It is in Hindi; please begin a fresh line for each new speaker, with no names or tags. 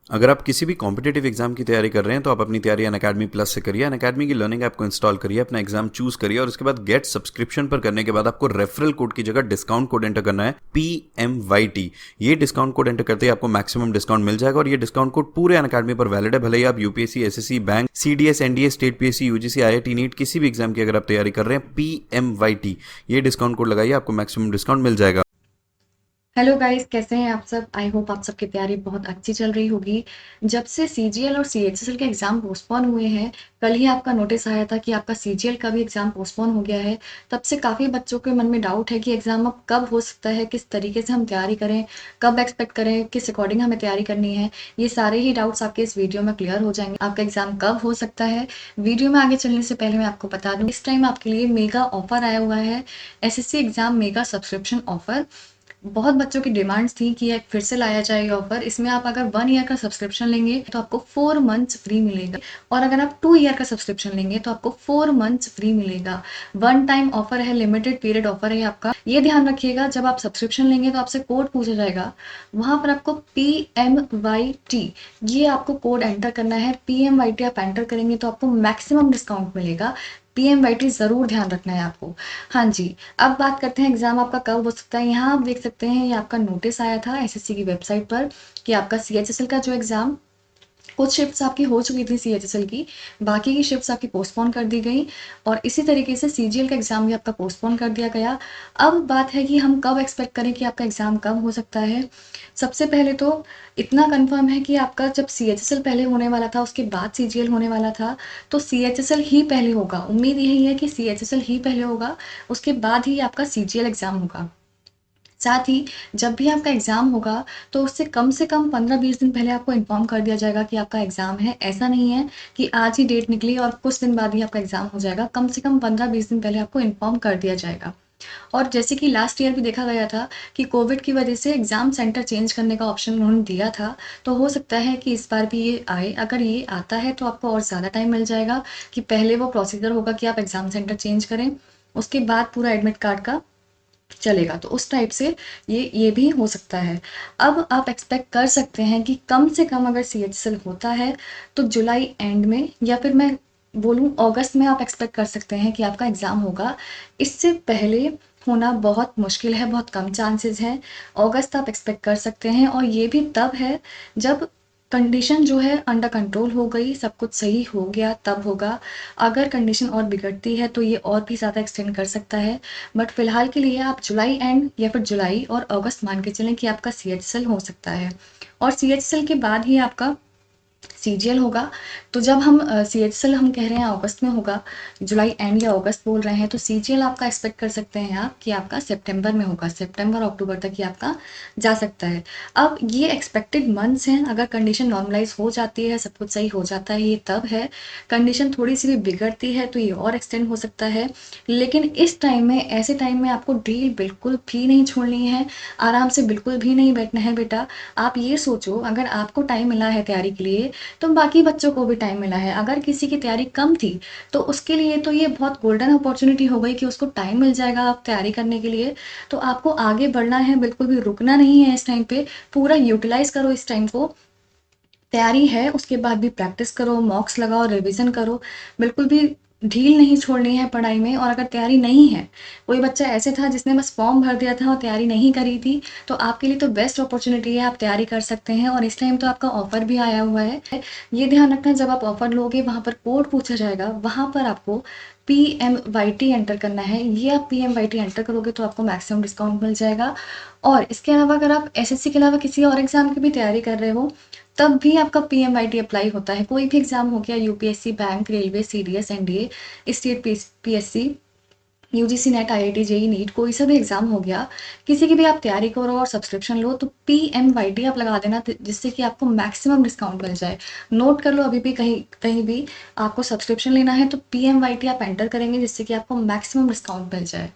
अगर आप किसी भी कॉम्पिटेटिव एग्जाम की तैयारी कर रहे हैं तो आप अपनी तैयारी अनअकैडमी प्लस से करिए। अनअकैडमी की लर्निंग ऐप को इंस्टॉल करिए, अपना एग्जाम चूज करिए और उसके बाद गेट सब्सक्रिप्शन पर करने के बाद आपको रेफरल कोड की जगह डिस्काउंट कोड एंटर करना है PMYT। ये डिस्काउंट कोड एंटर करते ही आपको मैक्सिमम डिस्काउंट मिल जाएगा और ये डिस्काउंट कोड पूरे अनअकैडमी पर वैलिड है। भले ही आप UPSC, SSC, bank, CDS, NDA, state PSC, UGC, IIT, NEET किसी भी एग्जाम की अगर आप तैयारी कर रहे हैं, PMYT ये डिस्काउंट कोड लगाइए, आपको मैक्सिमम डिस्काउंट मिल जाएगा।
हेलो गाइस, कैसे हैं आप सब। आई होप आप सबकी तैयारी बहुत अच्छी चल रही होगी। जब से सीजीएल और सीएचएसएल के एग्ज़ाम पोस्टपोन हुए हैं, कल ही आपका नोटिस आया था कि आपका सीजीएल का भी एग्ज़ाम पोस्टपोन हो गया है। तब से काफ़ी बच्चों के मन में डाउट है कि एग्ज़ाम अब कब हो सकता है, किस तरीके से हम तैयारी करें, कब एक्सपेक्ट करें, किस अकॉर्डिंग हमें तैयारी करनी है। ये सारे ही डाउट्स आपके इस वीडियो में क्लियर हो जाएंगे। आपका एग्ज़ाम कब हो सकता है। वीडियो में आगे चलने से पहले मैं आपको बता दूँ, इस टाइम आपके लिए मेगा ऑफर आया हुआ है, SSC exam mega subscription offer. बहुत बच्चों की डिमांड्स थी कि ये फिर से लाया जाए ये ऑफर। इसमें आप अगर 1 ईयर का सब्सक्रिप्शन लेंगे तो आपको 4 मंथ्स फ्री मिलेगा, और अगर आप 2 ईयर का सब्सक्रिप्शन लेंगे तो आपको 4 मंथ्स फ्री मिलेगा। वन टाइम ऑफर है, लिमिटेड पीरियड ऑफर है आपका। ये ध्यान रखिएगा, जब आप सब्सक्रिप्शन लेंगे तो आपसे कोड पूछा जाएगा, वहां पर आपको PMYT ये आपको कोड एंटर करना है। PMYT आप एंटर करेंगे तो आपको मैक्सिमम डिस्काउंट मिलेगा। PMYT जरूर ध्यान रखना है आपको। हाँ जी, अब बात करते हैं एग्जाम आपका कब हो सकता है। यहाँ आप देख सकते हैं, ये आपका नोटिस आया था एसएससी की वेबसाइट पर कि आपका सीएचएसएल का जो एग्जाम, कुछ शिफ्ट्स आपकी हो चुकी थी सीएचएसएल की, बाकी की शिफ्ट्स आपकी पोस्टपोन कर दी गई, और इसी तरीके से सीजीएल का एग्जाम भी आपका पोस्टपोन कर दिया गया। अब बात है कि हम कब एक्सपेक्ट करें कि आपका एग्जाम कब हो सकता है। सबसे पहले तो इतना कंफर्म है कि आपका जब सीएचएसएल पहले होने वाला था, उसके बाद सीजीएल होने वाला था, तो सीएचएसएल ही पहले होगा। उम्मीद यही है कि सीएचएसएल ही पहले होगा, उसके बाद ही आपका सीजीएल एग्जाम होगा। साथ ही जब भी आपका एग्ज़ाम होगा, तो उससे कम से कम 15-20 दिन पहले आपको इन्फॉर्म कर दिया जाएगा कि आपका एग्ज़ाम है। ऐसा नहीं है कि आज ही डेट निकली और कुछ दिन बाद ही आपका एग्ज़ाम हो जाएगा। कम से कम 15-20 दिन पहले आपको इन्फॉर्म कर दिया जाएगा। और जैसे कि लास्ट ईयर भी देखा गया था कि कोविड की वजह से एग्ज़ाम सेंटर चेंज करने का ऑप्शन उन्होंने दिया था, तो हो सकता है कि इस बार भी ये आए। अगर ये आता है तो आपको और ज़्यादा टाइम मिल जाएगा कि पहले वो प्रोसीजर होगा कि आप एग्ज़ाम सेंटर चेंज करें, उसके बाद पूरा एडमिट कार्ड का चलेगा। तो उस टाइप से ये भी हो सकता है। अब आप एक्सपेक्ट कर सकते हैं कि कम से कम अगर सीएचएसएल होता है तो जुलाई एंड में, या फिर मैं बोलूँ अगस्त में आप एक्सपेक्ट कर सकते हैं कि आपका एग्ज़ाम होगा। इससे पहले होना बहुत मुश्किल है, बहुत कम चांसेस हैं। अगस्त आप एक्सपेक्ट कर सकते हैं, और ये भी तब है जब कंडीशन जो है अंडर कंट्रोल हो गई, सब कुछ सही हो गया, तब होगा। अगर कंडीशन और बिगड़ती है तो ये और भी ज़्यादा एक्सटेंड कर सकता है। बट फिलहाल के लिए आप जुलाई एंड या फिर जुलाई और अगस्त मान के चलें कि आपका सीएचएसएल हो सकता है, और सीएचएसएल के बाद ही आपका सीजीएल होगा। तो जब हम सीएचएसएल हम कह रहे हैं अगस्त में होगा, जुलाई एंड या अगस्त बोल रहे हैं, तो सीजीएल आपका एक्सपेक्ट कर सकते हैं आप कि आपका सितंबर में होगा। सितंबर अक्टूबर तक ही आपका जा सकता है। अब ये एक्सपेक्टेड मंथ्स हैं। अगर कंडीशन नॉर्मलाइज हो जाती है, सब कुछ सही हो जाता है, ये तब है। कंडीशन थोड़ी सी भी बिगड़ती है तो ये और एक्सटेंड हो सकता है। लेकिन इस टाइम में, ऐसे टाइम में आपको ड्रील बिल्कुल भी नहीं छोड़नी है, आराम से बिल्कुल भी नहीं बैठना है बेटा। आप ये सोचो, अगर आपको टाइम मिला है तैयारी के लिए तो बाकी बच्चों को भी टाइम मिला है। अगर किसी की तैयारी कम थी तो उसके लिए तो ये बहुत गोल्डन अपॉर्चुनिटी हो गई कि उसको टाइम मिल जाएगा आप तैयारी करने के लिए। तो आपको आगे बढ़ना है, बिल्कुल भी रुकना नहीं है इस टाइम पे। पूरा यूटिलाइज करो इस टाइम को। तैयारी है उसके बाद भी प्रैक्टिस करो, मॉक्स लगाओ, रिवीजन करो। बिल्कुल भी ढील नहीं छोड़नी है पढ़ाई में। और अगर तैयारी नहीं है, कोई बच्चा ऐसे था जिसने बस फॉर्म भर दिया था और तैयारी नहीं करी थी, तो आपके लिए तो बेस्ट अपॉर्चुनिटी है, आप तैयारी कर सकते हैं। और इस टाइम तो आपका ऑफर भी आया हुआ है। ये ध्यान रखना, जब आप ऑफर लोगे वहां पर कोड पूछा जाएगा, वहां पर आपको PMYT एंटर करना है। ये आप PMYT एंटर करोगे तो आपको मैक्सिमम डिस्काउंट मिल जाएगा। और इसके अलावा अगर आप एसएससी के अलावा किसी और एग्जाम की भी तैयारी कर रहे हो, तब भी आपका PMYT अप्लाई होता है। कोई भी एग्जाम हो गया, UPSC, bank, railway, CDS, NDA, state PSC, UGC NET, IIT, JE NEET, कोई सा भी एग्जाम हो गया, किसी की भी आप तैयारी करो और सब्सक्रिप्शन लो, तो PMYT आप लगा देना, जिससे कि आपको मैक्सिमम डिस्काउंट मिल जाए। नोट कर लो, अभी भी कहीं कहीं भी आपको सब्सक्रिप्शन लेना है तो PMYT आप एंटर करेंगे, जिससे कि आपको मैक्सिमम डिस्काउंट मिल जाए।